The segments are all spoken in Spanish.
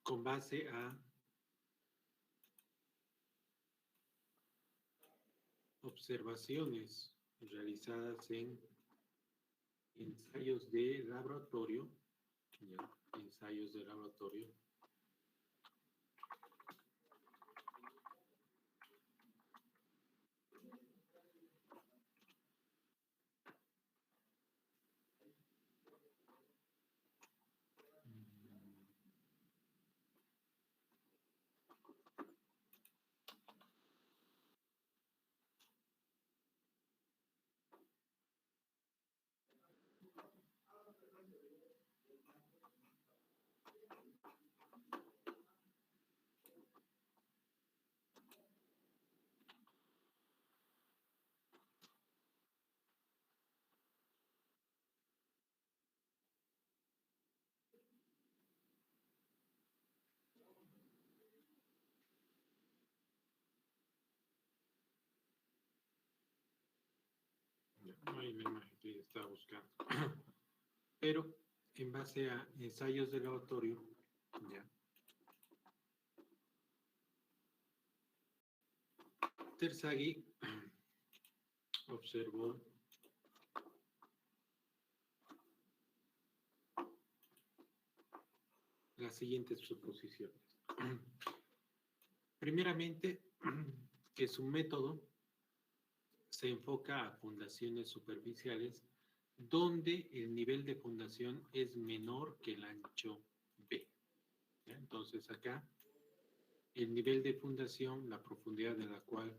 con base a observaciones realizadas en ensayos de laboratorio, ensayos de laboratorio, no hay la imagen que estaba buscando, pero en base a ensayos de laboratorio, ya, Terzaghi observó las siguientes suposiciones. Primeramente, que su método se enfoca a fundaciones superficiales donde el nivel de fundación es menor que el ancho B. ¿Ya? Entonces acá, el nivel de fundación, la profundidad de la cual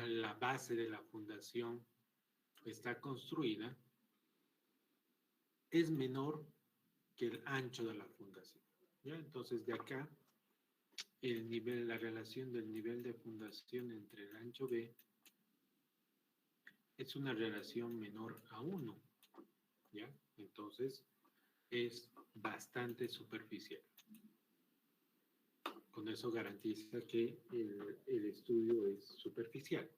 la base de la fundación está construida, es menor que el ancho de la fundación. ¿Ya? Entonces de acá, la relación del nivel de fundación entre el ancho B es una relación menor a 1, ¿ya? Entonces, es bastante superficial. Con eso garantiza que el estudio es superficial.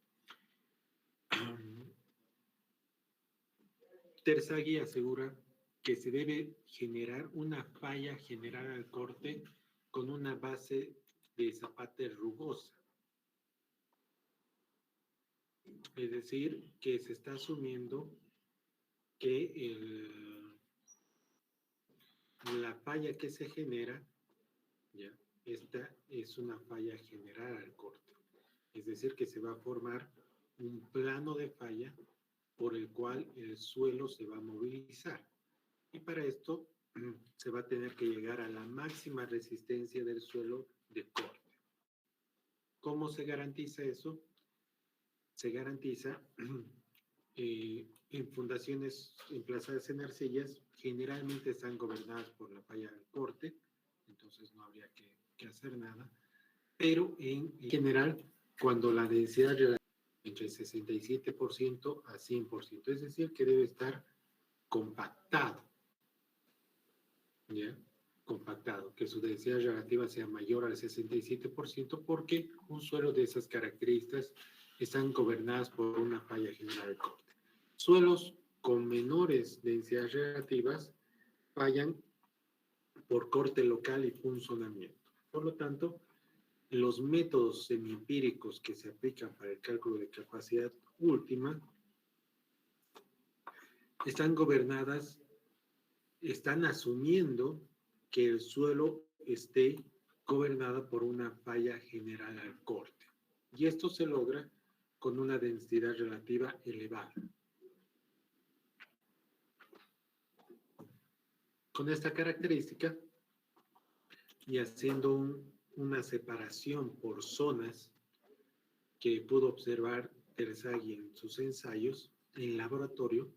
Terzaghi asegura que se debe generar una falla general al corte con una base de zapate rugosa. Es decir, que se está asumiendo que la falla que se genera, ¿ya? Esta es una falla general al corte. Es decir, que se va a formar un plano de falla por el cual el suelo se va a movilizar. Y para esto se va a tener que llegar a la máxima resistencia del suelo de corte. ¿Cómo se garantiza eso? Se garantiza en fundaciones emplazadas en arcillas, generalmente están gobernadas por la falla del corte, entonces no habría que hacer nada, pero en general, cuando la densidad relativa entre 67% a 100%, es decir, que debe estar compactado, ¿ya? Compactado, que su densidad relativa sea mayor al 67%, porque un suelo de esas características están gobernadas por una falla general de corte. Suelos con menores densidades relativas fallan por corte local y punzonamiento. Por lo tanto, los métodos semiempíricos que se aplican para el cálculo de capacidad última están asumiendo que el suelo esté gobernado por una falla general al corte. Y esto se logra con una densidad relativa elevada. Con esta característica y haciendo una separación por zonas que pudo observar Terzaghi en sus ensayos en laboratorio,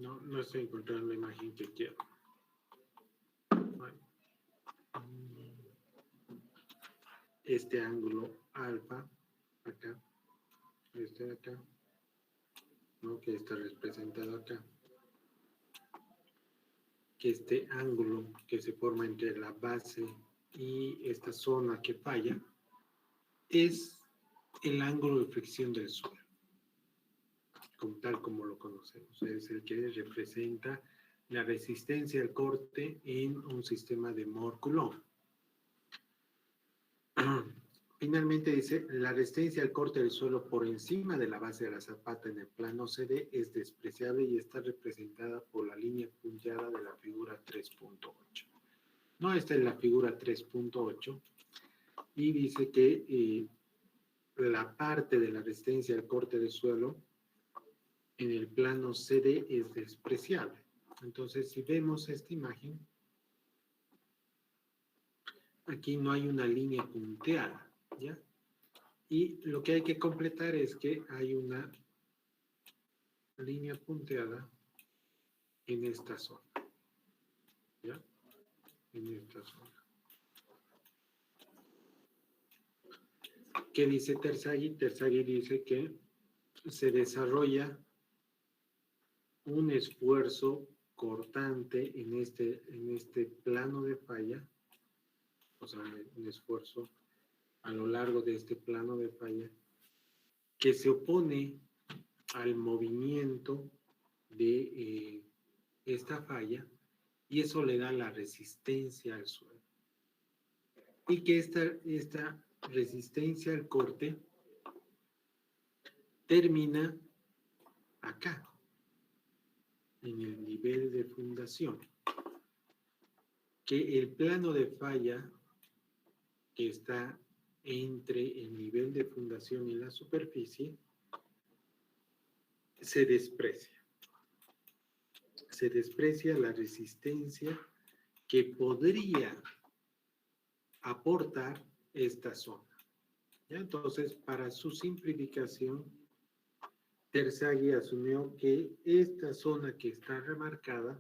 No estoy encontrando la imagen que quiero. Bueno. Este ángulo alfa, acá, este de acá, ¿no? Que está representado acá. Que este ángulo que se forma entre la base y esta zona que falla es el ángulo de fricción del suelo, tal como lo conocemos. Es el que representa la resistencia al corte en un sistema de Mohr-Coulomb. Finalmente dice, la resistencia al corte del suelo por encima de la base de la zapata en el plano CD es despreciable y está representada por la línea punteada de la figura 3.8. No, esta es la figura 3.8 y dice que la parte de la resistencia al corte del suelo en el plano CD es despreciable. Entonces, si vemos esta imagen, aquí no hay una línea punteada, ¿ya? Y lo que hay que completar es que hay una línea punteada en esta zona, ¿ya? En esta zona. ¿Qué dice Terzaghi? Terzaghi dice que se desarrolla un esfuerzo cortante en este plano de falla, o sea, un esfuerzo a lo largo de este plano de falla que se opone al movimiento de esta falla y eso le da la resistencia al suelo. Y que esta resistencia al corte termina acá, en el nivel de fundación. Que el plano de falla que está entre el nivel de fundación y la superficie se desprecia. Se desprecia la resistencia que podría aportar esta zona. ¿Ya? Entonces, para su simplificación, Terzaghi asumió que esta zona que está remarcada,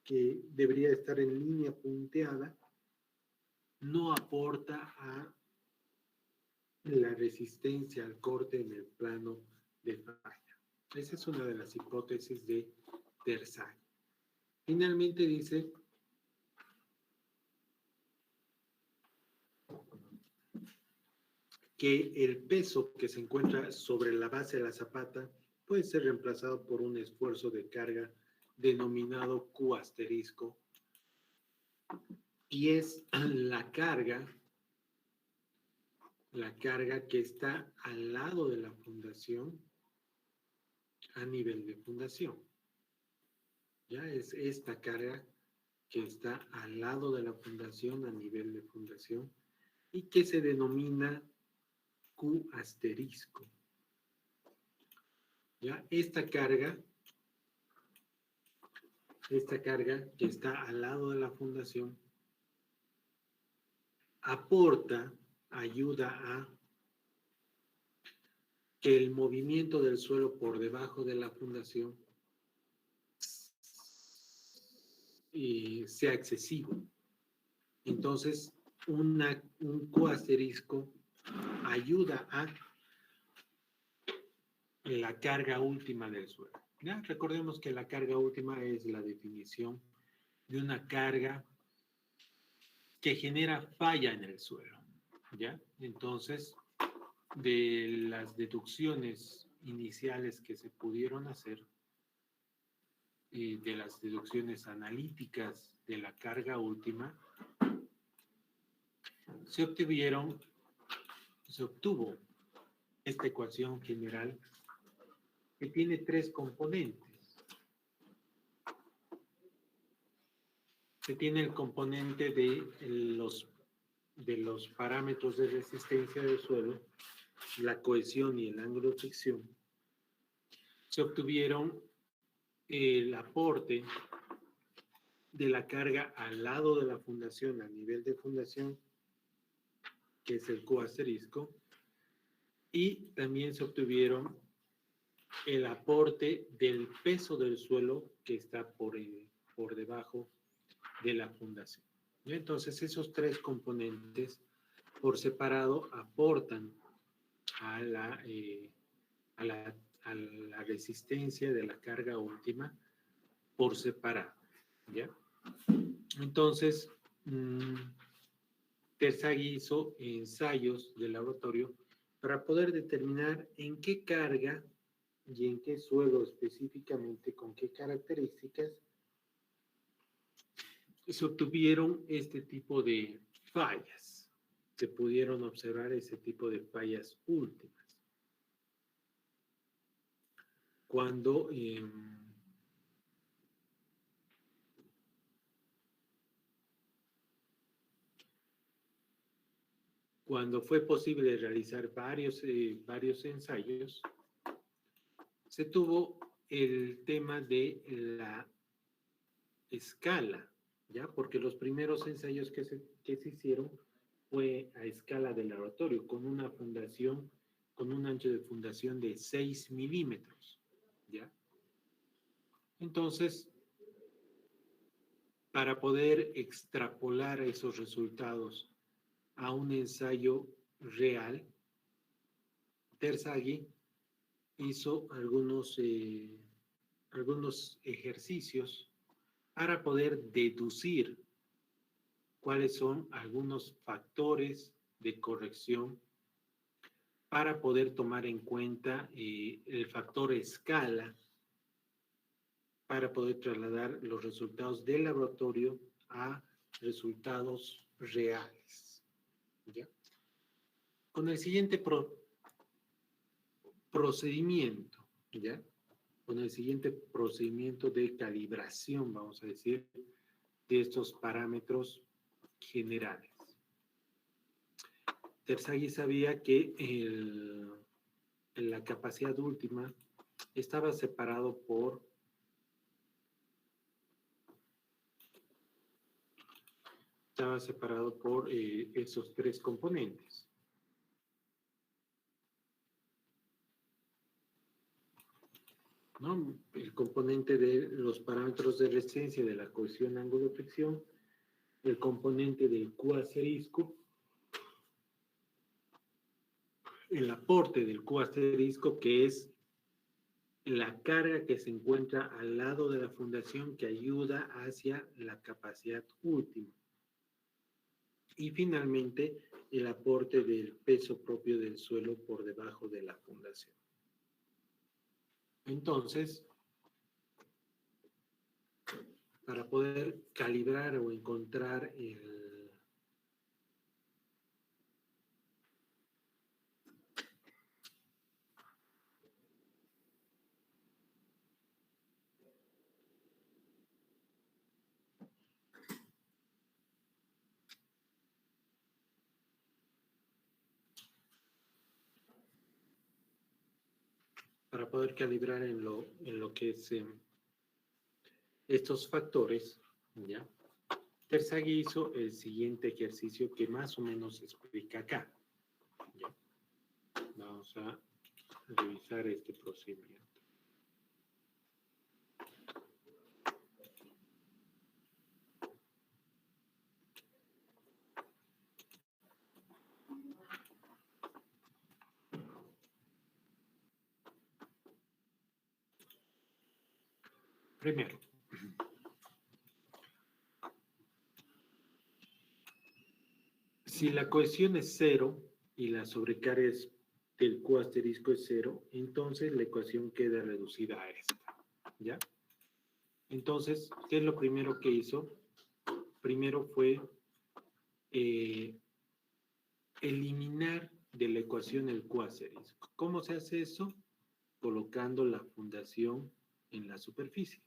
que debería estar en línea punteada, no aporta a la resistencia al corte en el plano de falla. Esa es una de las hipótesis de Terzaghi. Finalmente dice que el peso que se encuentra sobre la base de la zapata puede ser reemplazado por un esfuerzo de carga denominado Q asterisco, y es la carga que está al lado de la fundación a nivel de fundación. Ya es esta carga que está al lado de la fundación a nivel de fundación y que se denomina Q asterisco. ¿Ya? Esta carga que está al lado de la fundación ayuda a que el movimiento del suelo por debajo de la fundación sea excesivo. Entonces, un Q asterisco ayuda a la carga última del suelo. ¿Ya? Recordemos que la carga última es la definición de una carga que genera falla en el suelo. ¿Ya? Entonces, de las deducciones iniciales que se pudieron hacer, de las deducciones analíticas de la carga última, se obtuvo esta ecuación general que tiene tres componentes. Se tiene el componente de los parámetros de resistencia del suelo, la cohesión y el ángulo de fricción. Se obtuvieron el aporte de la carga al lado de la fundación, a nivel de fundación, que es el Q asterisco, y también se obtuvieron el aporte del peso del suelo que está por debajo de la fundación. Entonces, esos tres componentes por separado aportan a la resistencia de la carga última por separado. ¿Ya? Entonces, Terzaghi hizo ensayos de laboratorio para poder determinar en qué carga y en qué suelo específicamente, con qué características se obtuvieron este tipo de fallas. Se pudieron observar ese tipo de fallas últimas. Cuando fue posible realizar varios ensayos, se tuvo el tema de la escala, ¿ya? Porque los primeros ensayos que se hicieron fue a escala de laboratorio, con una fundación, con un ancho de fundación de 6 milímetros, ¿ya? Entonces, para poder extrapolar esos resultados a un ensayo real, Terzaghi hizo algunos ejercicios para poder deducir cuáles son algunos factores de corrección para poder tomar en cuenta el factor escala para poder trasladar los resultados del laboratorio a resultados reales. ¿Ya? Con el siguiente procedimiento, ¿ya? Con el siguiente procedimiento de calibración, vamos a decir, de estos parámetros generales. Terzaghi sabía que la capacidad última estaba separado por esos tres componentes. ¿No? El componente de los parámetros de resistencia de la cohesión ángulo-fricción, el componente del Q asterisco, el aporte del Q asterisco, que es la carga que se encuentra al lado de la fundación que ayuda hacia la capacidad última. Y finalmente, el aporte del peso propio del suelo por debajo de la fundación. Entonces, para poder calibrar o encontrar en lo que es estos factores, ¿ya? Terzaghi hizo el siguiente ejercicio que más o menos explica acá. ¿Ya? Vamos a revisar este procedimiento. Primero, si la cohesión es cero y la sobrecarga del Q asterisco es cero, entonces la ecuación queda reducida a esta. ¿Ya? Entonces, ¿qué es lo primero que hizo? Primero fue eliminar de la ecuación el Q asterisco. ¿Cómo se hace eso? Colocando la fundación en la superficie.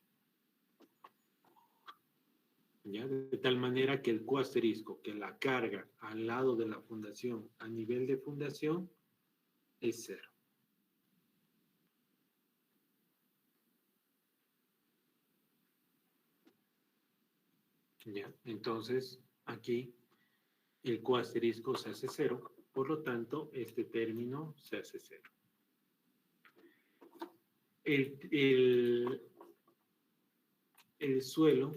¿Ya? De tal manera que el Q asterisco, que la carga al lado de la fundación, a nivel de fundación, es cero. ¿Ya? Entonces, aquí el Q asterisco se hace cero, por lo tanto, este término se hace cero. El, el suelo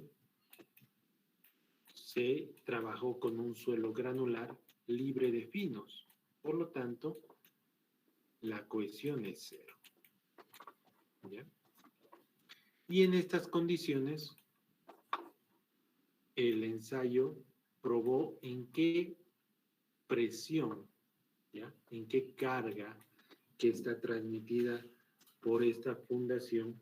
se trabajó con un suelo granular libre de finos. Por lo tanto, la cohesión es cero. ¿Ya? Y en estas condiciones, el ensayo probó en qué presión, ¿ya? En qué carga que está transmitida por esta fundación,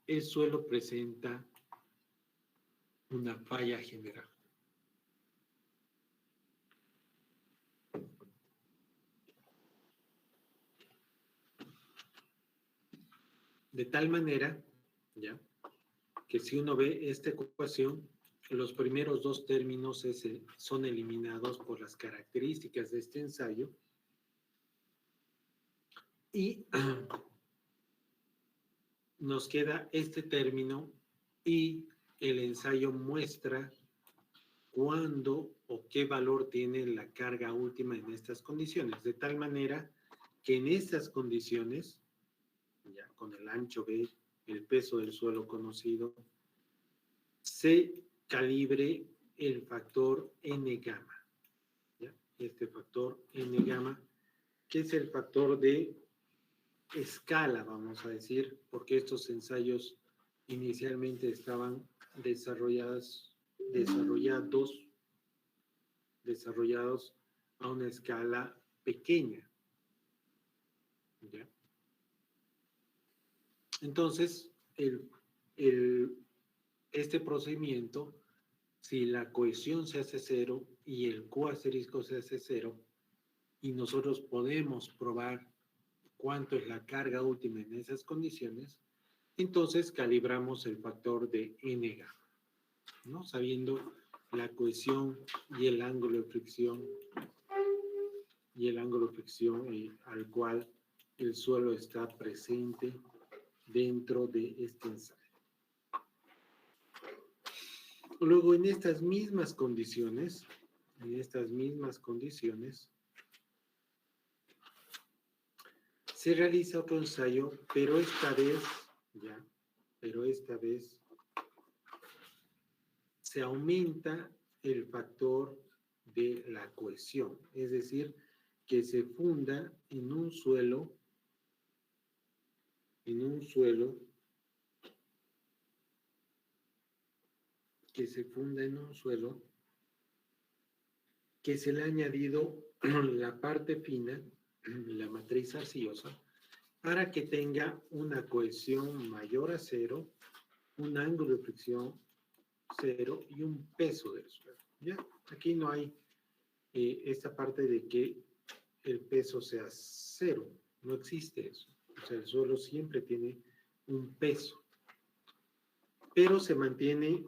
el suelo presenta una falla general. De tal manera, ¿ya? Que si uno ve esta ecuación, los primeros dos términos son eliminados por las características de este ensayo y nos queda este término y el ensayo muestra cuándo o qué valor tiene la carga última en estas condiciones, de tal manera que en estas condiciones, ya con el ancho B, el peso del suelo conocido, se calibre el factor N gamma. ¿Ya? Este factor N gamma, que es el factor de escala, vamos a decir, porque estos ensayos inicialmente estaban desarrollados a una escala pequeña. ¿Ya? Entonces, este procedimiento, si la cohesión se hace cero y el Q asterisco se hace cero, y nosotros podemos probar cuánto es la carga última en esas condiciones, entonces calibramos el factor de N gamma, ¿no? Sabiendo la cohesión y el ángulo de fricción al cual el suelo está presente dentro de este ensayo. Luego, en estas mismas condiciones, se realiza otro ensayo, pero esta vez se aumenta el factor de la cohesión, es decir, que se funda en un suelo que se le ha añadido la parte fina, la matriz arcillosa, para que tenga una cohesión mayor a cero, un ángulo de fricción cero y un peso del suelo. ¿Ya? Aquí no hay esta parte de que el peso sea cero, no existe eso. O sea, el suelo siempre tiene un peso, pero se mantiene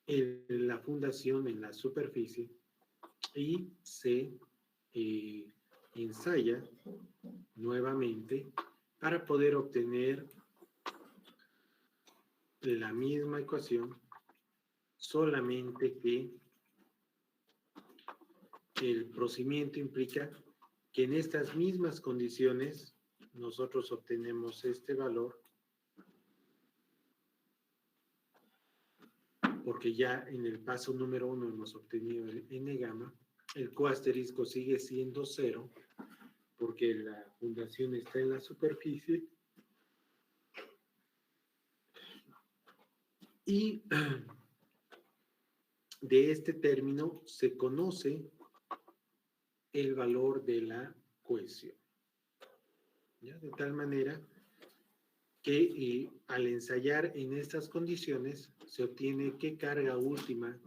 la fundación en la superficie y se ensaya nuevamente para poder obtener la misma ecuación, solamente que el procedimiento implica que en estas mismas condiciones nosotros obtenemos este valor, porque ya en el paso número 1 hemos obtenido el N gamma, el Q asterisco sigue siendo 0, porque la fundación está en la superficie, y de este término se conoce el valor de la cohesión. ¿Ya? De tal manera que al ensayar en estas condiciones se obtiene qué carga última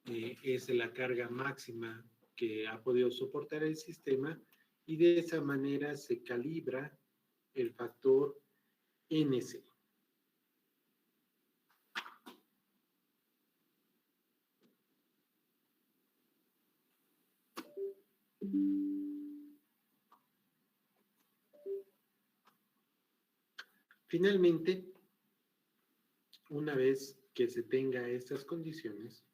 es la carga máxima que ha podido soportar el sistema, y de esa manera se calibra el factor NC. Finalmente, una vez que se tenga estas condiciones,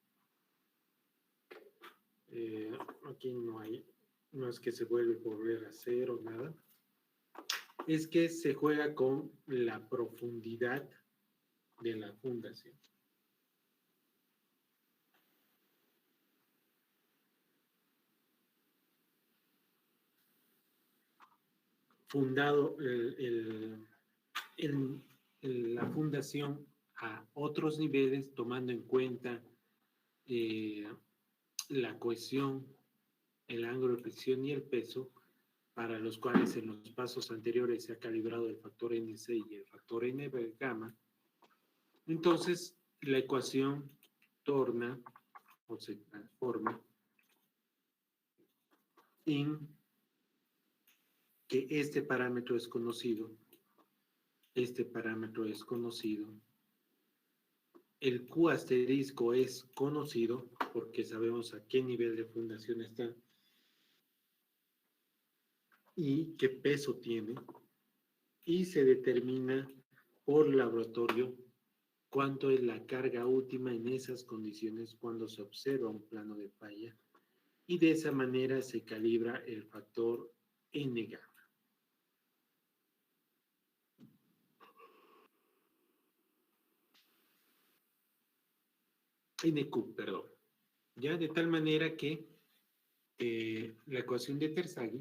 aquí no es que se vuelve a volver a cero, nada. es que se juega con la profundidad de la fundación. Fundado la fundación a otros niveles, tomando en cuenta la cohesión, el ángulo de fricción y el peso, para los cuales en los pasos anteriores se ha calibrado el factor NC y el factor N gamma. Entonces, la ecuación torna o se transforma en que este parámetro es conocido, el Q asterisco es conocido porque sabemos a qué nivel de fundación está y qué peso tiene, y se determina por laboratorio cuánto es la carga última en esas condiciones cuando se observa un plano de falla, y de esa manera se calibra el factor N gamma. NQ, perdón. Ya de tal manera que la ecuación de Terzaghi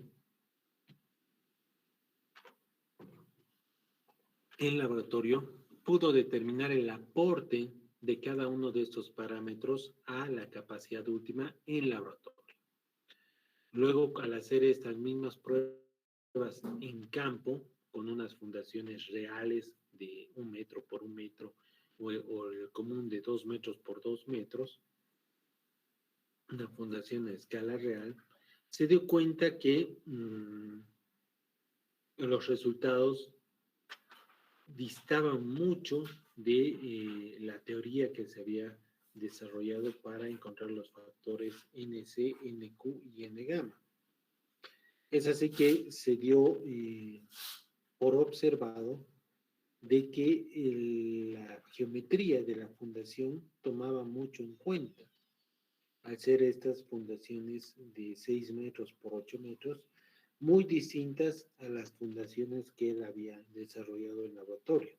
en laboratorio pudo determinar el aporte de cada uno de estos parámetros a la capacidad última en laboratorio. Luego, al hacer estas mismas pruebas en campo, con unas fundaciones reales de 1 metro por 1 metro, o el común de 2 metros por 2 metros, una fundación a escala real, se dio cuenta que los resultados distaban mucho de la teoría que se había desarrollado para encontrar los factores NC, NQ y N gamma. Es así que se dio por observado de que la geometría de la fundación tomaba mucho en cuenta. Al ser estas fundaciones de 6 metros por 8 metros, muy distintas a las fundaciones que él había desarrollado en laboratorio.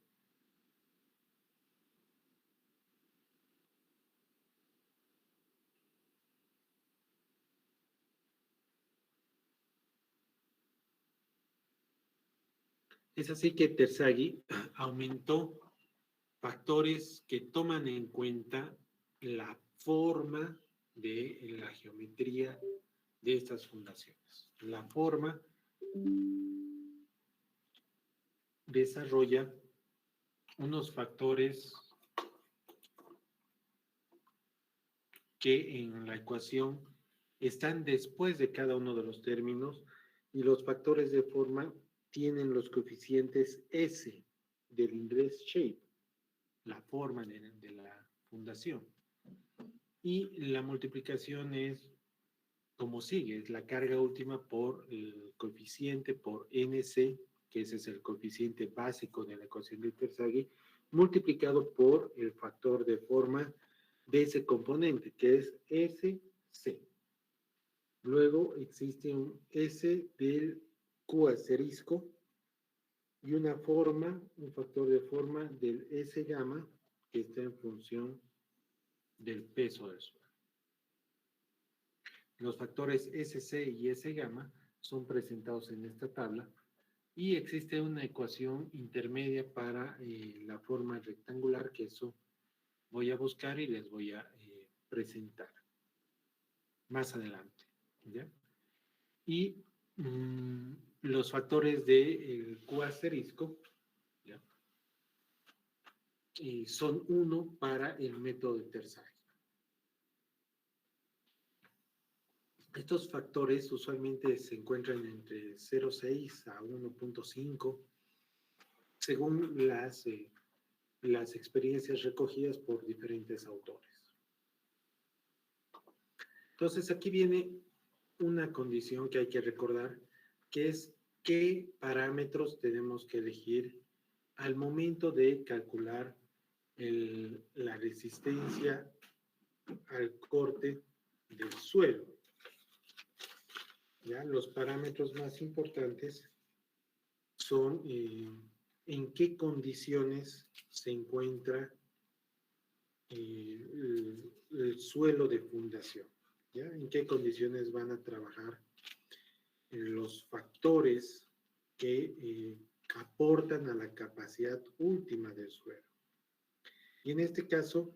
Es así que Terzaghi aumentó factores que toman en cuenta la forma de la geometría de estas fundaciones. La forma desarrolla unos factores que en la ecuación están después de cada uno de los términos, y los factores de forma tienen los coeficientes S del ingress shape, la forma de la fundación. Y la multiplicación es como sigue, es la carga última por el coeficiente por NC, que ese es el coeficiente básico de la ecuación de Terzaghi, multiplicado por el factor de forma de ese componente, que es SC. Luego existe un S del Q asterisco y una forma, un factor de forma del S gamma, que está en función del peso del suelo. Los factores SC y S gamma son presentados en esta tabla, y existe una ecuación intermedia para la forma rectangular, que eso voy a buscar y les voy a presentar más adelante, ¿ya? Y los factores del Q asterisco, ¿ya? Son 1 para el método de Terzaghi. Estos factores usualmente se encuentran entre 0,6 a 1,5 según las experiencias recogidas por diferentes autores. Entonces, aquí viene una condición que hay que recordar, que es qué parámetros tenemos que elegir al momento de calcular la resistencia al corte del suelo. ¿Ya? Los parámetros más importantes son en qué condiciones se encuentra el suelo de fundación, ¿ya? En qué condiciones van a trabajar los factores que aportan a la capacidad última del suelo. Y en este caso,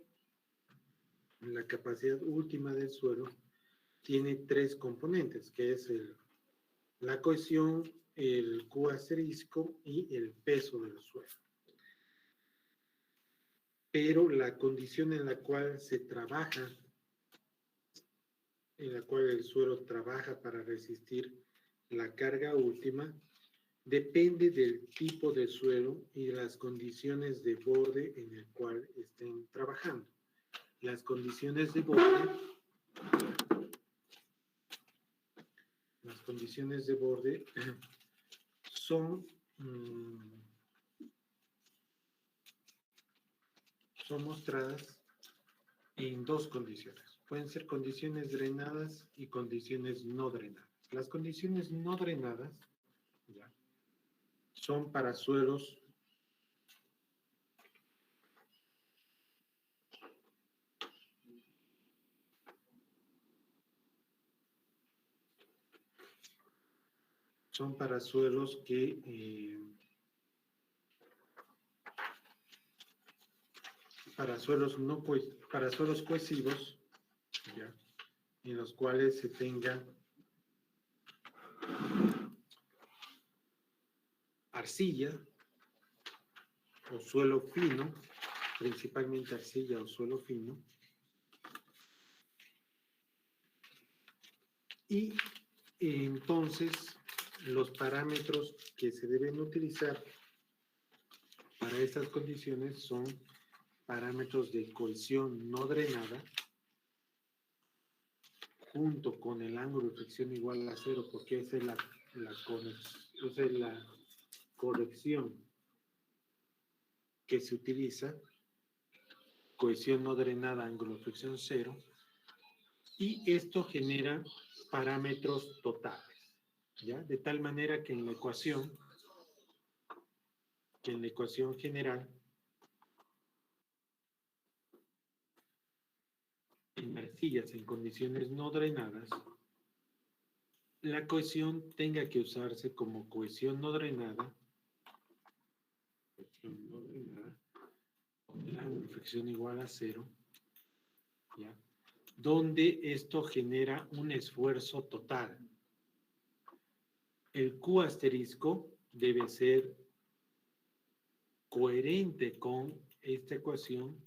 la capacidad última del suelo tiene tres componentes, que es la cohesión, el Q asterisco y el peso del suelo. Pero la condición en la cual se trabaja, en la cual el suelo trabaja para resistir la carga última, depende del tipo de suelo y de las condiciones de borde en el cual estén trabajando. Las condiciones de borde son, son mostradas en dos condiciones. Pueden ser condiciones drenadas y condiciones no drenadas. Las condiciones no drenadas, ¿ya?, son para suelos que para suelos cohesivos, ¿ya?, en los cuales se tenga arcilla o suelo fino, principalmente arcilla o suelo fino, y entonces los parámetros que se deben utilizar para estas condiciones son parámetros de cohesión no drenada junto con el ángulo de fricción igual a 0, porque esa es la corrección que se utiliza, cohesión no drenada, ángulo de fricción 0, y esto genera parámetros totales, ¿ya? De tal manera que en la ecuación general, en arcillas en condiciones no drenadas, la cohesión tenga que usarse como cohesión no drenada, con la fricción igual a 0, ¿ya?, donde esto genera un esfuerzo total. El Q asterisco debe ser coherente con esta ecuación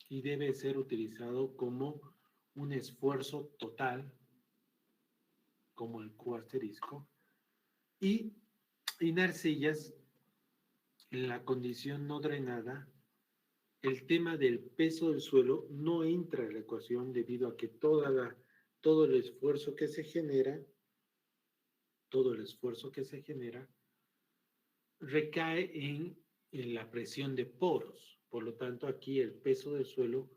y debe ser utilizado como un esfuerzo total, como el Q asterisco, y en arcillas, en la condición no drenada, el tema del peso del suelo no entra en la ecuación debido a que todo el esfuerzo que se genera recae en la presión de poros. Por lo tanto, aquí el peso del suelo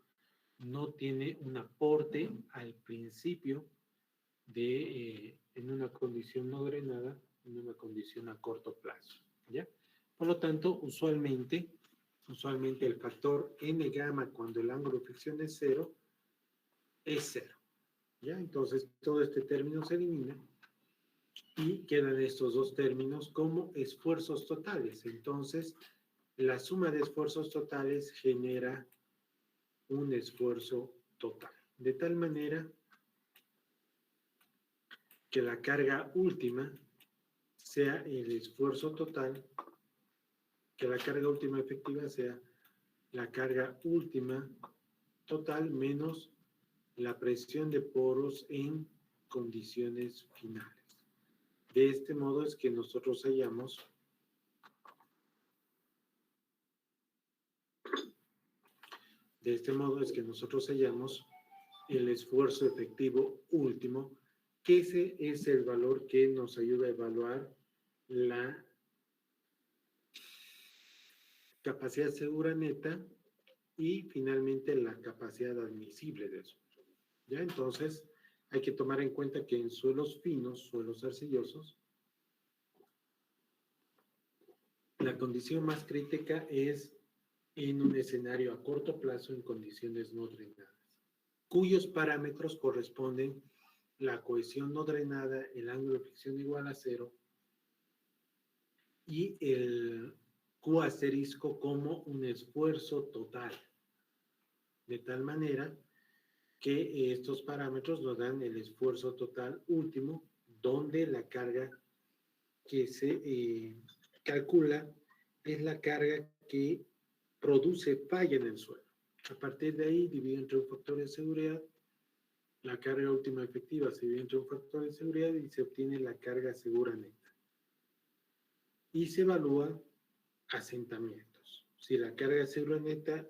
no tiene un aporte al principio en una condición no drenada, en una condición a corto plazo, ¿ya? Por lo tanto, usualmente el factor N gamma cuando el ángulo de fricción es 0, es 0, ¿ya? Entonces, todo este término se elimina y quedan estos dos términos como esfuerzos totales. Entonces, la suma de esfuerzos totales genera un esfuerzo total. De tal manera que la carga última sea el esfuerzo total, que la carga última efectiva sea la carga última total menos la presión de poros en condiciones finales. De este modo es que nosotros hallamos el esfuerzo efectivo último, que ese es el valor que nos ayuda a evaluar la capacidad segura neta y finalmente la capacidad admisible de eso. ¿Ya? Entonces, hay que tomar en cuenta que en suelos finos, suelos arcillosos, La condición más crítica es en un escenario a corto plazo en condiciones no drenadas, cuyos parámetros corresponden la cohesión no drenada, el ángulo de fricción igual a cero y el Q asterisco como un esfuerzo total, de tal manera que estos parámetros nos dan el esfuerzo total último, donde la carga que se calcula es la carga que produce falla en el suelo. A partir de ahí, dividido entre un factor de seguridad, la carga última efectiva se divide entre un factor de seguridad y se obtiene la carga segura neta. Y se evalúan asentamientos. Si la carga segura neta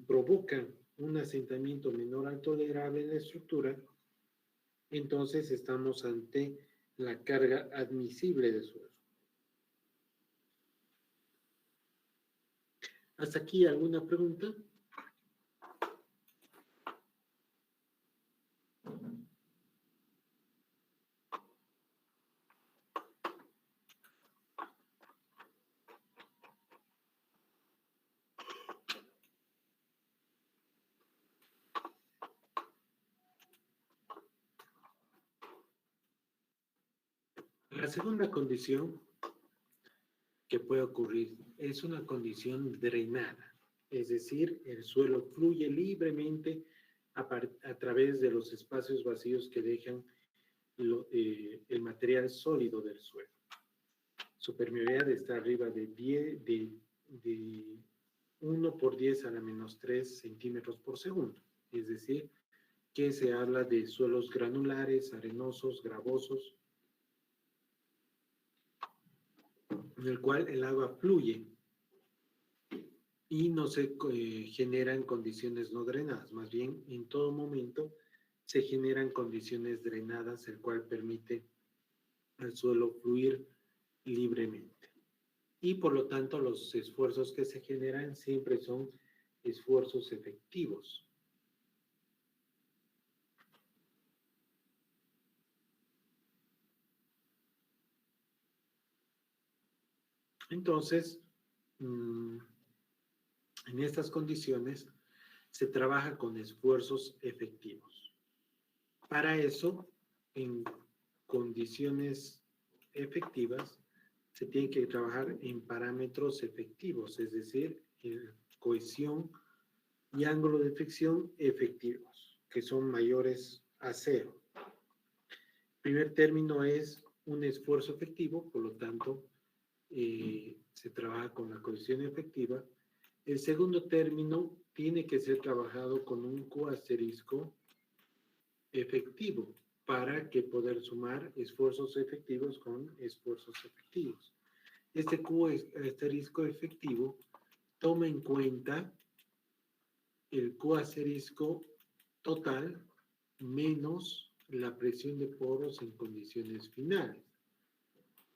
provoca un asentamiento menor al tolerable en la estructura, entonces estamos ante la carga admisible de suelo. ¿Hasta aquí alguna pregunta? La segunda condición que puede ocurrir es una condición drenada, es decir, el suelo fluye libremente a través de los espacios vacíos que dejan el material sólido del suelo. Su permeabilidad está arriba de 1 por 10 a la menos 3 centímetros por segundo, es decir, que se habla de suelos granulares, arenosos, gravosos, en el cual el agua fluye y no se generan condiciones no drenadas, más bien en todo momento se generan condiciones drenadas, el cual permite al suelo fluir libremente. Y por lo tanto los esfuerzos que se generan siempre son esfuerzos efectivos. Entonces, en estas condiciones se trabaja con esfuerzos efectivos. Para eso, en condiciones efectivas, se tiene que trabajar en parámetros efectivos, es decir, cohesión y ángulo de fricción efectivos, que son mayores a cero. El primer término es un esfuerzo efectivo, por lo tanto, se trabaja con la cohesión efectiva. El segundo término tiene que ser trabajado con un Q asterisco efectivo para que poder sumar esfuerzos efectivos con esfuerzos efectivos. Este Q asterisco efectivo toma en cuenta el Q asterisco total menos la presión de poros en condiciones finales.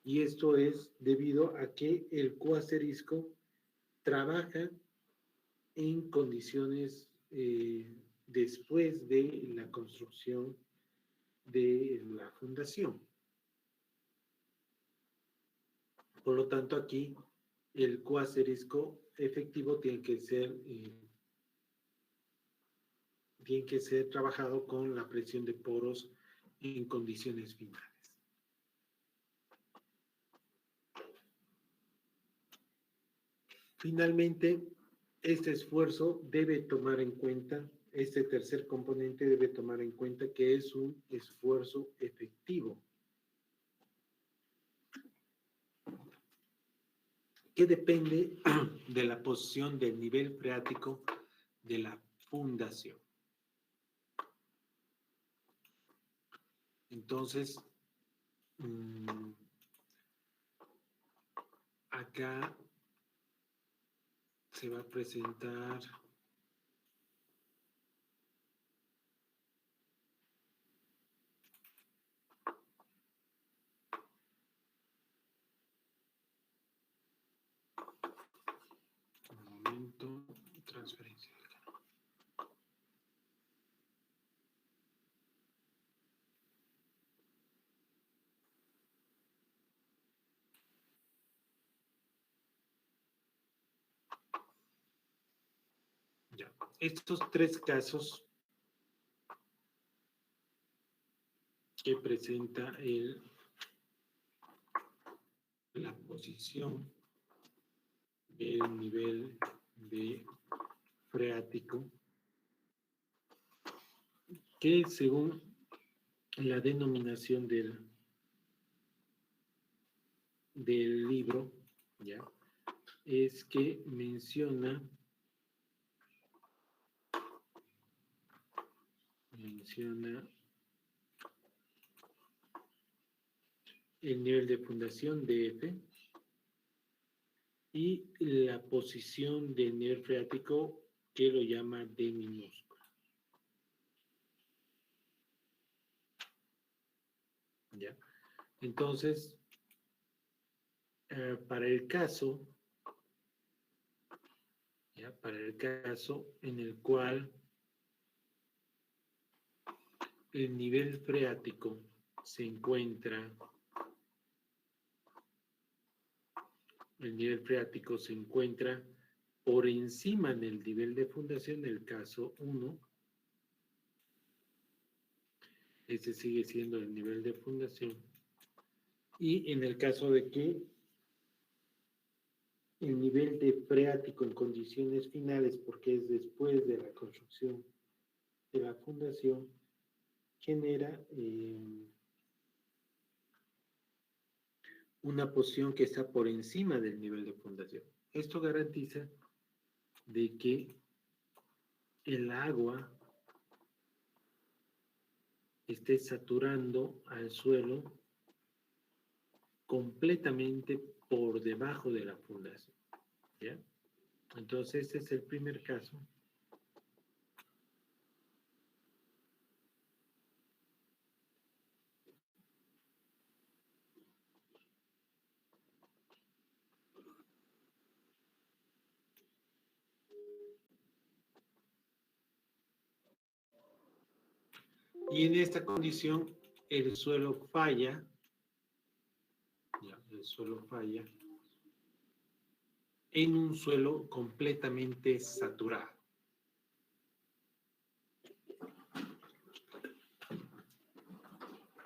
Y esto es debido a que el Q asterisco trabaja en condiciones después de la construcción de la fundación. Por lo tanto, aquí el Q asterisco efectivo tiene que ser trabajado con la presión de poros en condiciones finales. Finalmente, este esfuerzo debe tomar en cuenta, este tercer componente debe tomar en cuenta que es un esfuerzo efectivo, que depende de la posición del nivel freático de la fundación. Entonces, acá se va a presentar un momento, transferencia. Ya. Estos tres casos que presenta la posición del nivel de freático, que según la denominación del libro, ¿ya? Es que menciona el nivel de fundación de F y la posición del nivel freático que lo llama D minúscula. ¿Ya? Entonces, para el caso en el cual el nivel freático se encuentra por encima del nivel de fundación, el caso 1, ese sigue siendo el nivel de fundación, y en el caso de que el nivel de freático en condiciones finales, porque es después de la construcción de la fundación, genera una posición que está por encima del nivel de fundación. Esto garantiza de que el agua esté saturando al suelo completamente por debajo de la fundación. ¿Ya? Entonces, este es el primer caso. Y en esta condición, el suelo falla. El suelo falla en un suelo completamente saturado.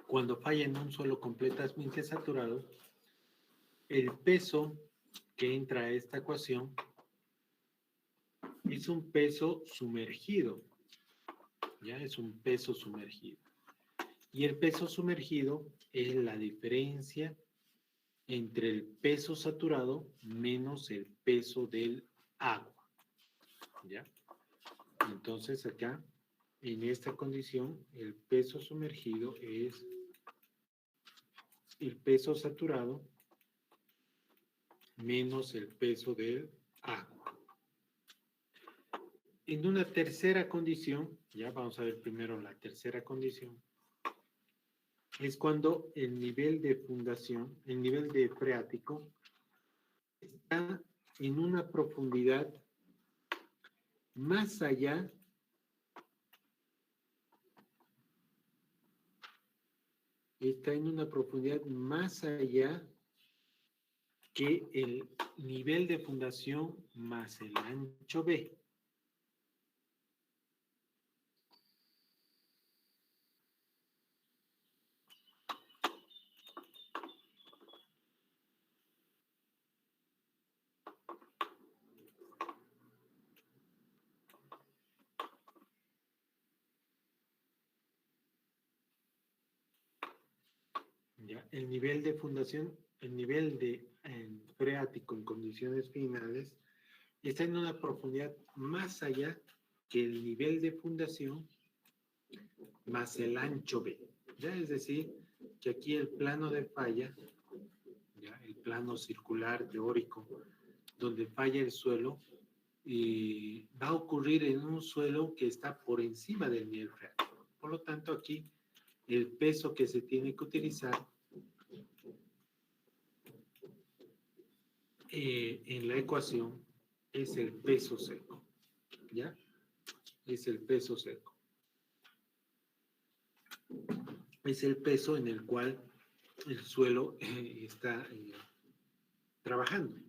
Cuando falla en un suelo completamente saturado, el peso que entra a esta ecuación es un peso sumergido. Ya es un peso sumergido. Y el peso sumergido es la diferencia entre el peso saturado menos el peso del agua. ¿Ya? Entonces acá, en esta condición, el peso sumergido es el peso saturado menos el peso del agua. En una tercera condición, ya vamos a ver primero la tercera condición, es cuando el nivel de fundación, el nivel de freático, está en una profundidad más allá que el nivel de fundación más el ancho B. ¿Ya? El nivel de fundación, el nivel de freático en condiciones finales está en una profundidad más allá que el nivel de fundación más el ancho B. ¿Ya? Es decir, que aquí el plano de falla, ¿ya? El plano circular teórico, donde falla el suelo, va a ocurrir en un suelo que está por encima del nivel freático. Por lo tanto, aquí el peso que se tiene que utilizar en la ecuación es el peso seco. ¿Ya? Es el peso seco. Es el peso en el cual el suelo está trabajando.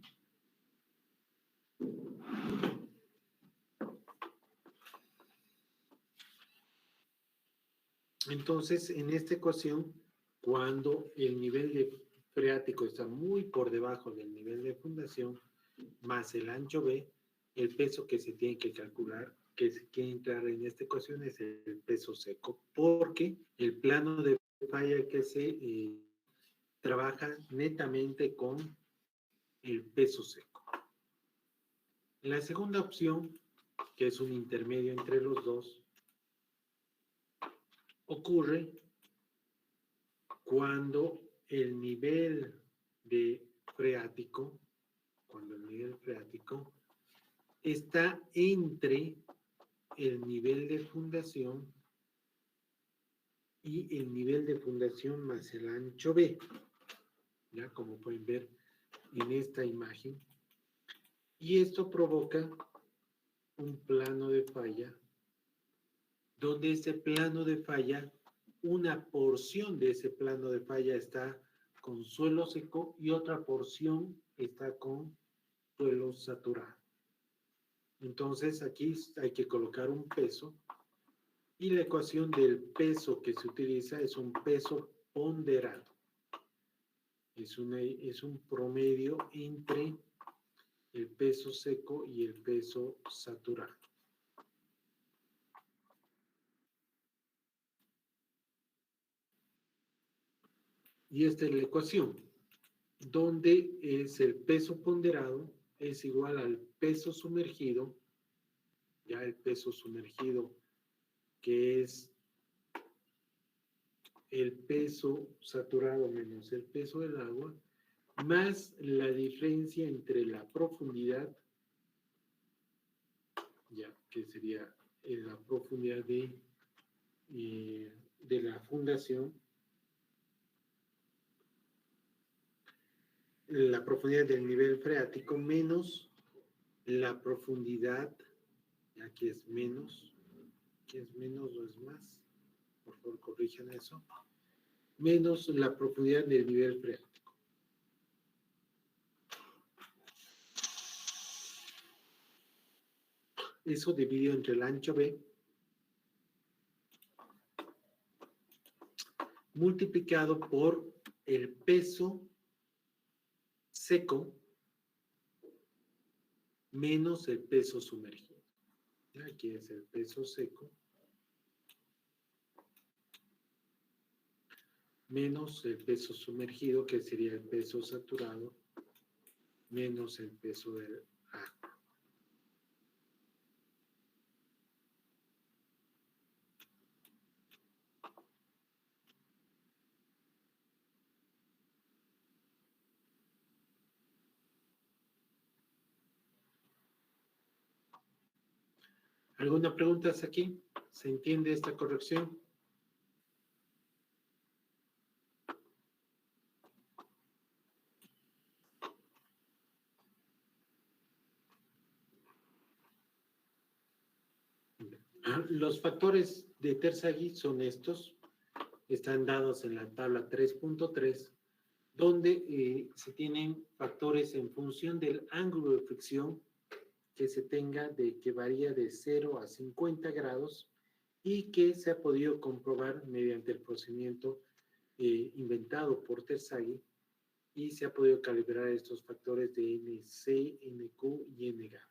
Entonces, en esta ecuación, cuando el nivel de freático está muy por debajo del nivel de fundación, más el ancho B, el peso que se tiene que calcular, que se quiere entrar en esta ecuación es el peso seco, porque el plano de falla que se trabaja netamente con el peso seco. La segunda opción, que es un intermedio entre los dos, ocurre cuando el nivel de freático, está entre el nivel de fundación y el nivel de fundación más el ancho B, ya como pueden ver en esta imagen, y esto provoca un plano de falla, donde ese plano de falla, una porción de ese plano de falla está con suelo seco y otra porción está con suelo saturado. Entonces aquí hay que colocar un peso y la ecuación del peso que se utiliza es un peso ponderado. Es un promedio entre el peso seco y el peso saturado. Y esta es la ecuación, donde es el peso ponderado es igual al peso sumergido, ya el peso sumergido que es el peso saturado menos el peso del agua, más la diferencia entre la profundidad, ya que sería la profundidad de la fundación, la profundidad del nivel freático menos la profundidad, aquí es menos, que es menos o es más, por favor corrijan eso, menos la profundidad del nivel freático. Eso dividido entre el ancho B, multiplicado por el peso seco menos el peso sumergido. Aquí es el peso seco menos el peso sumergido, que sería el peso saturado, menos el peso del agua. ¿Alguna pregunta hasta aquí? ¿Se entiende esta corrección? Los factores de Terzaghi son estos, están dados en la tabla 3.3, donde se tienen factores en función del ángulo de fricción que se tenga, que varía de 0 a 50 grados y que se ha podido comprobar mediante el procedimiento inventado por Terzaghi, y se ha podido calibrar estos factores de NC, NQ y N gamma.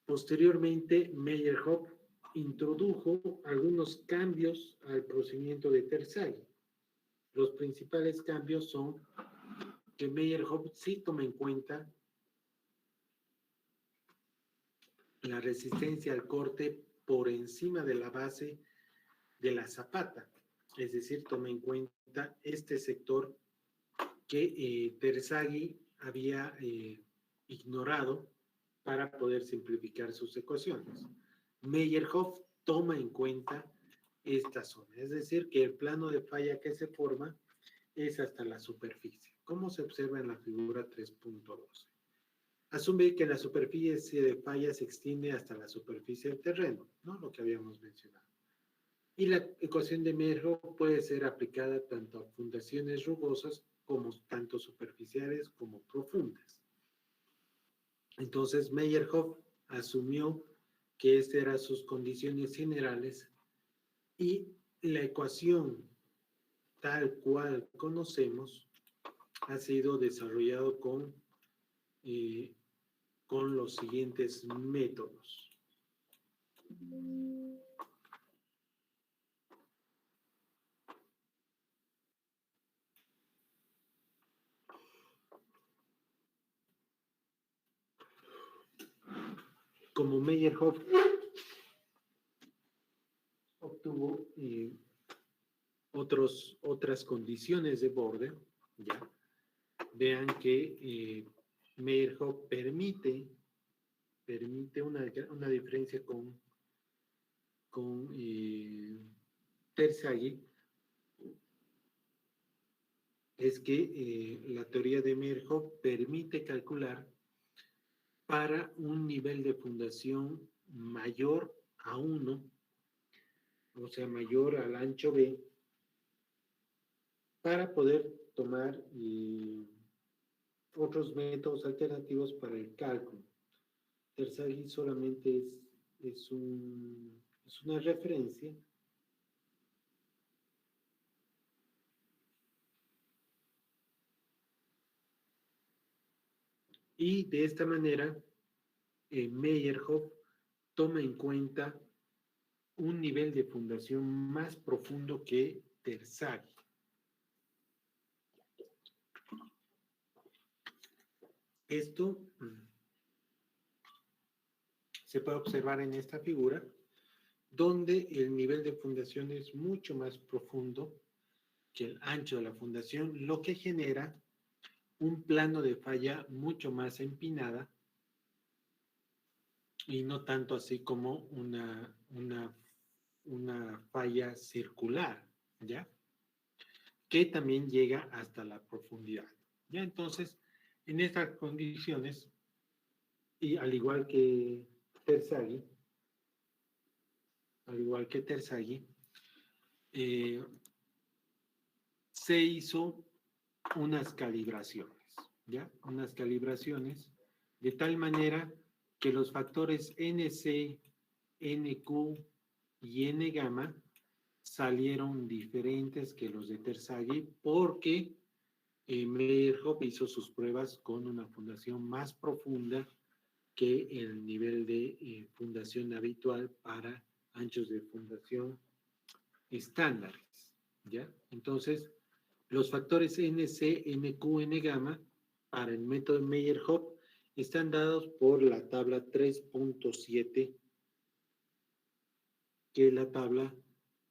Posteriormente, Meyerhoff introdujo algunos cambios al procedimiento de Terzaghi. Los principales cambios son que Meyerhoff sí toma en cuenta la resistencia al corte por encima de la base de la zapata, es decir, toma en cuenta este sector que Terzaghi había ignorado para poder simplificar sus ecuaciones. Meyerhoff toma en cuenta esta zona, es decir, que el plano de falla que se forma es hasta la superficie, como se observa en la figura 3.12. Asume que la superficie de falla se extiende hasta la superficie del terreno, ¿no? Lo que habíamos mencionado. Y la ecuación de Meyerhoff puede ser aplicada tanto a fundaciones rugosas como tanto superficiales como profundas. Entonces Meyerhoff asumió que estas eran sus condiciones generales, y la ecuación tal cual conocemos ha sido desarrollado con los siguientes métodos. Como Meyerhoff obtuvo otras condiciones de borde, ya vean que Meyerhoff permite una diferencia con Terzaghi, es que la teoría de Meyerhoff permite calcular para un nivel de fundación mayor a 1, o sea, mayor al ancho B, para poder tomar otros métodos alternativos para el cálculo. Terzaghi solamente es una referencia. Y de esta manera, Meyerhoff toma en cuenta un nivel de fundación más profundo que Terzaghi. Esto se puede observar en esta figura, donde el nivel de fundación es mucho más profundo que el ancho de la fundación, lo que genera un plano de falla mucho más empinada y no tanto así como una falla circular, ¿ya? Que también llega hasta la profundidad. ¿Ya? Entonces, en estas condiciones, y al igual que Terzaghi, se hizo unas calibraciones, ¿ya? Unas calibraciones de tal manera que los factores NC, NQ y N gamma salieron diferentes que los de Terzaghi porque Meyerhoff hizo sus pruebas con una fundación más profunda que el nivel de fundación habitual para anchos de fundación estándares, ¿ya? Entonces, los factores NC, NQ, N gamma para el método Meyerhoff están dados por la tabla 3.7, que es la tabla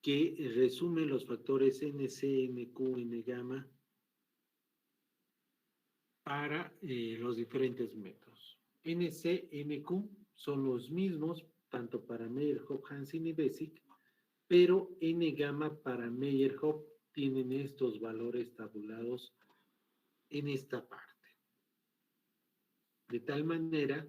que resume los factores NC, NQ, N gamma para los diferentes métodos. NC, NQ son los mismos tanto para Meyerhoff, Hansen y Bessick, pero N gamma para Meyerhoff tienen estos valores tabulados en esta parte. De tal manera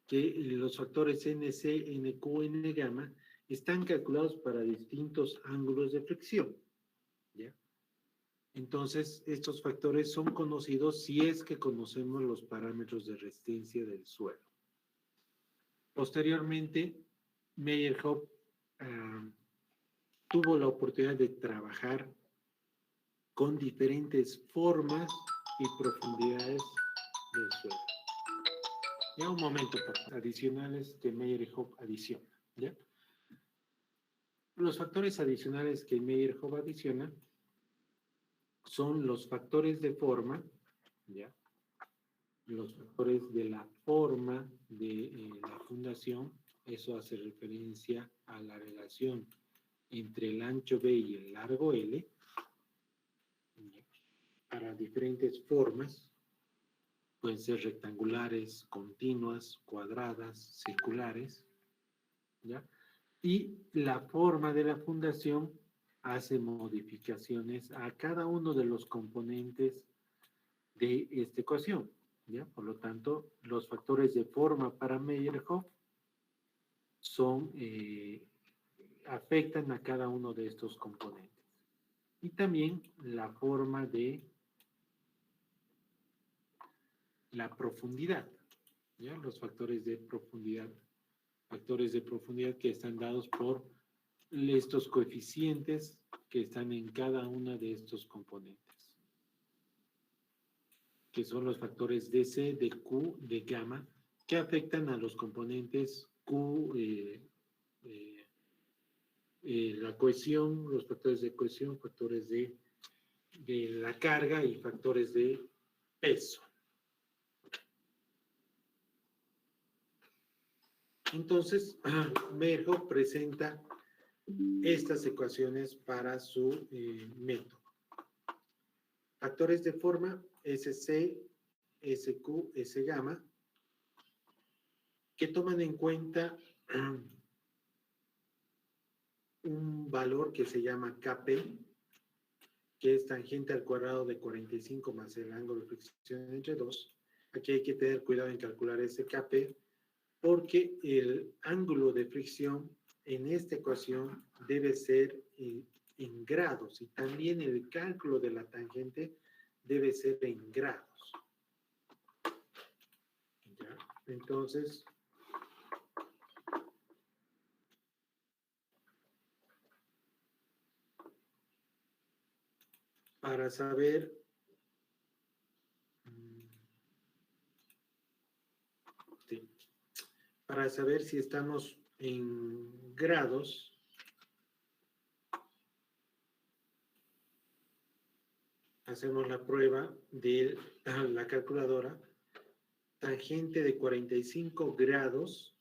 que los factores NC, NQ, N gamma están calculados para distintos ángulos de fricción, ¿ya? Entonces, estos factores son conocidos si es que conocemos los parámetros de resistencia del suelo. Posteriormente, Meyerhoff tuvo la oportunidad de trabajar con diferentes formas y profundidades del suelo. Ya un momento, adicionales que Meyerhoff adiciona, ¿ya? Los factores adicionales que Meyerhoff adiciona son los factores de forma, ¿ya? Los factores de la forma de la fundación, eso hace referencia a la relación entre el ancho B y el largo L, ¿ya? Para diferentes formas, pueden ser rectangulares, continuas, cuadradas, circulares, ¿ya? Y la forma de la fundación hace modificaciones a cada uno de los componentes de esta ecuación, ¿ya? Por lo tanto, los factores de forma para Meyerhoff afectan a cada uno de estos componentes. Y también la forma de la profundidad, ¿ya? Los factores de profundidad. Factores de profundidad que están dados por estos coeficientes que están en cada una de estos componentes, que son los factores de C, de Q, de gamma, que afectan a los componentes Q, la cohesión, los factores de cohesión, factores de la carga y factores de peso. Entonces, Merjo presenta estas ecuaciones para su método. Factores de forma, SC, SQ, S gamma, que toman en cuenta un valor que se llama Kp, que es tangente al cuadrado de 45 más el ángulo de fricción entre 2. Aquí hay que tener cuidado en calcular ese Kp, porque el ángulo de fricción en esta ecuación debe ser en grados, y también el cálculo de la tangente debe ser en grados. ¿Ya? Entonces, para saber si estamos en grados, hacemos la prueba de la calculadora. Tangente de 45 grados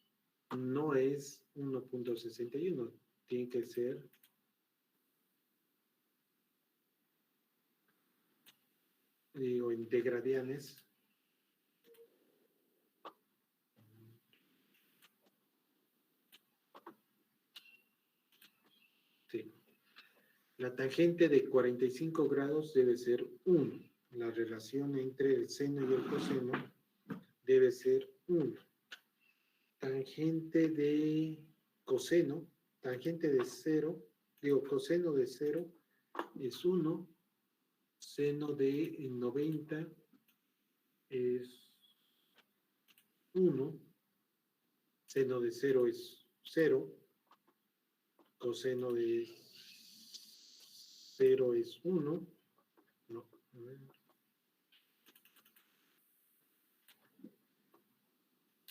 no es 1.61, tiene que ser en degradianes. Sí. La tangente de 45 grados debe ser 1. La relación entre el seno y el coseno debe ser 1. Tangente de coseno, tangente de 0, coseno de 0 es 1. Seno de 90 es 1. Seno de 0 es 0. Coseno de 0 es 1. No, a ver.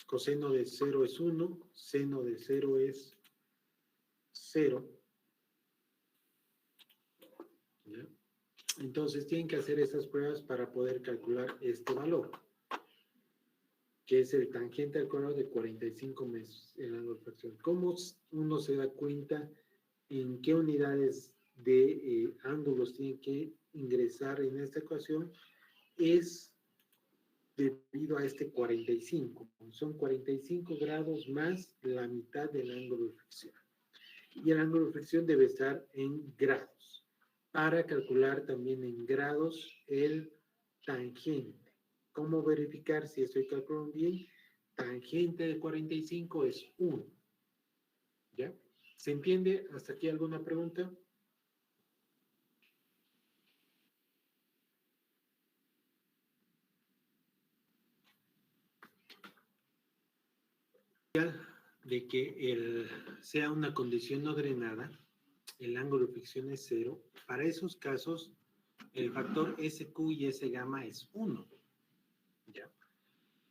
Coseno de 0 es 1. Seno de 0 es 0. ¿Ya? Entonces tienen que hacer esas pruebas para poder calcular este valor, que es el tangente al cuadrado de 45 meses el ángulo de fracción. ¿Cómo uno se da cuenta en qué unidades de ángulos tiene que ingresar en esta ecuación? Es debido a este 45. Son 45 grados más la mitad del ángulo de fricción. Y el ángulo de fricción debe estar en grados, para calcular también en grados el tangente. ¿Cómo verificar si estoy calculando bien? Tangente de 45 es 1. ¿Ya? ¿Se entiende? ¿Hasta aquí alguna pregunta? De que sea una condición no drenada, el ángulo de fricción es 0. Para esos casos, el factor SQ y S gamma es 1. ¿Ya?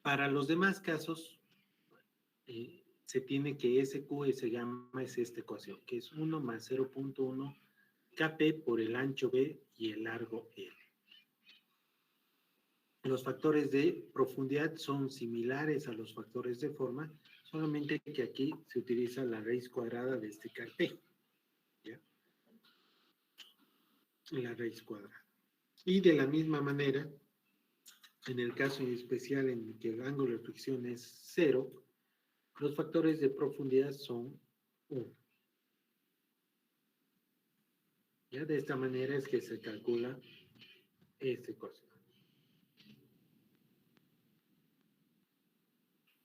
Para los demás casos, se tiene que SQ, S gamma es esta ecuación, que es 1 más 0.1 Kp por el ancho B y el largo L. Los factores de profundidad son similares a los factores de forma, solamente que aquí se utiliza la raíz cuadrada de este Kp. ¿Ya? La raíz cuadrada. Y de la misma manera, en el caso especial en que el ángulo de fricción es 0, los factores de profundidad son 1. ¿Ya? De esta manera es que se calcula esta ecuación.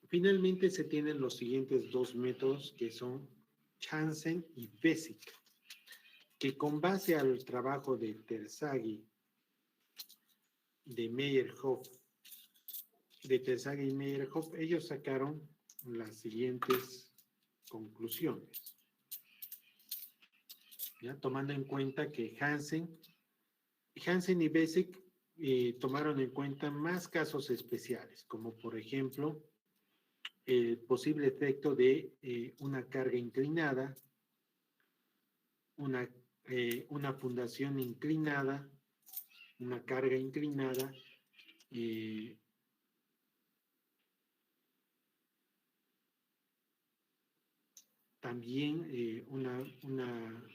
Finalmente se tienen los siguientes dos métodos, que son Chansen y Bessick, que con base al trabajo de Terzaghi, de Meyerhoff de Tesague y Meyerhoff, ellos sacaron las siguientes conclusiones. ¿Ya? Tomando en cuenta que Hansen y Bessick tomaron en cuenta más casos especiales, como por ejemplo el posible efecto de una carga inclinada, una fundación inclinada, una carga inclinada, también una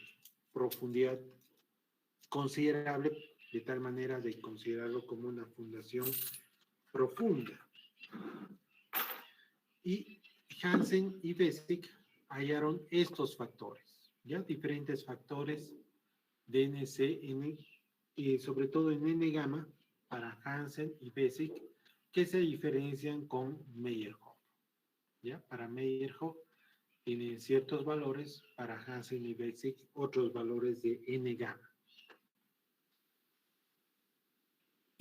profundidad considerable, de tal manera de considerarlo como una fundación profunda. Y Hansen y Bessick hallaron estos factores, ya diferentes factores de NC, y sobre todo en N-gamma para Hansen y Bessick, que se diferencian con Meyerhoff. ¿Ya? Para Meyerhoff tienen ciertos valores, para Hansen y Bessick otros valores de N-gamma.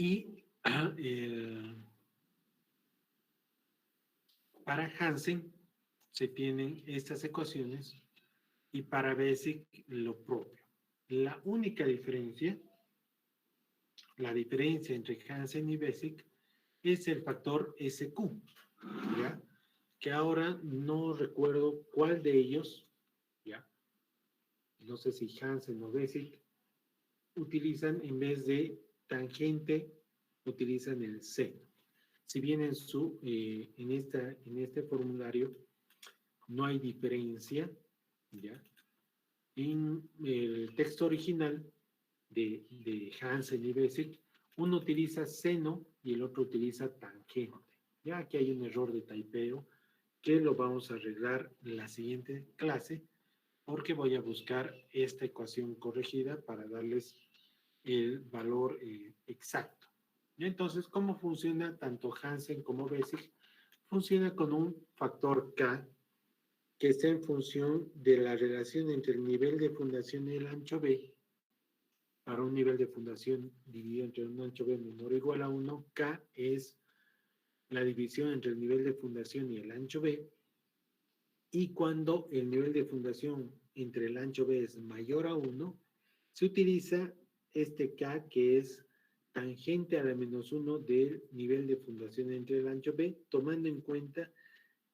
Y para Hansen se tienen estas ecuaciones y para Bessick lo propio. La única diferencia, la diferencia entre Hansen y Bessick es el factor SQ, ¿ya? Que ahora no recuerdo cuál de ellos, ¿ya? No sé si Hansen o Bessick utilizan en vez de tangente, utilizan el seno. Si bien en este formulario no hay diferencia, ¿ya? En el texto original de Hansen y Bessick, uno utiliza seno y el otro utiliza tangente. Ya aquí hay un error de taipeo que lo vamos a arreglar en la siguiente clase, porque voy a buscar esta ecuación corregida para darles el valor exacto. Y entonces, ¿cómo funciona tanto Hansen como Bessick? Funciona con un factor K que está en función de la relación entre el nivel de fundación y el ancho B. Para un nivel de fundación dividido entre un ancho B menor o igual a 1, K es la división entre el nivel de fundación y el ancho B. Y cuando el nivel de fundación entre el ancho B es mayor a 1, se utiliza este K que es tangente a la menos 1 del nivel de fundación entre el ancho B, tomando en cuenta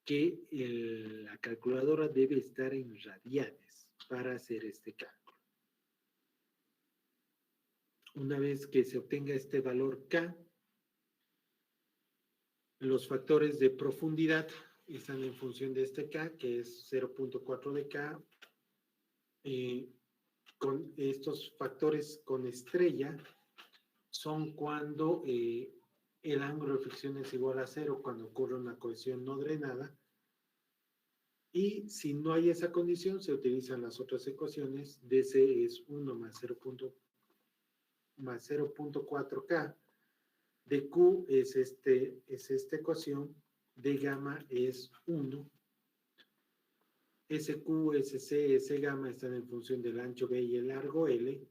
que la calculadora debe estar en radianes para hacer este cálculo. Una vez que se obtenga este valor K, los factores de profundidad están en función de este K, que es 0.4 de K. Con estos factores con estrella son cuando el ángulo de fricción es igual a 0, cuando ocurre una cohesión no drenada. Y si no hay esa condición, se utilizan las otras ecuaciones. DC es 1 más 0.4K. De Q es esta ecuación. De gamma es 1. SQ, SC, S gamma están en función del ancho B y el largo L.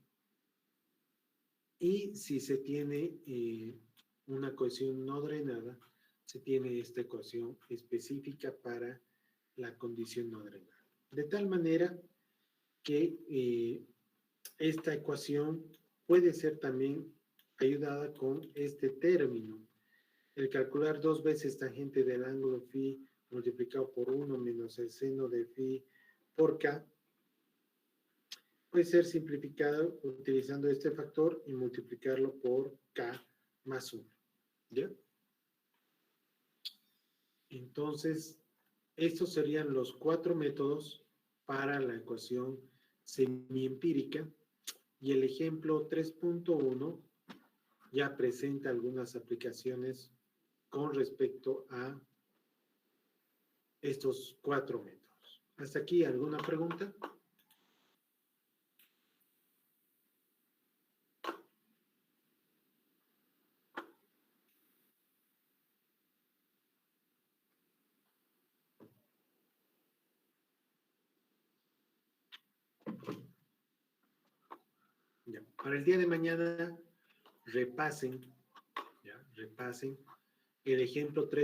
Y si se tiene una cohesión no drenada, se tiene esta ecuación específica para la condición no drenada. De tal manera que esta ecuación puede ser también ayudada con este término. El calcular 2 veces tangente del ángulo phi multiplicado por 1 menos el seno de phi por k puede ser simplificado utilizando este factor y multiplicarlo por k más 1. ¿Ya? Entonces, estos serían los 4 métodos para la ecuación semiempírica, y el ejemplo 3.1 ya presenta algunas aplicaciones con respecto a estos 4 métodos. ¿Hasta aquí alguna pregunta? Ya. Para el día de mañana repasen El ejemplo 3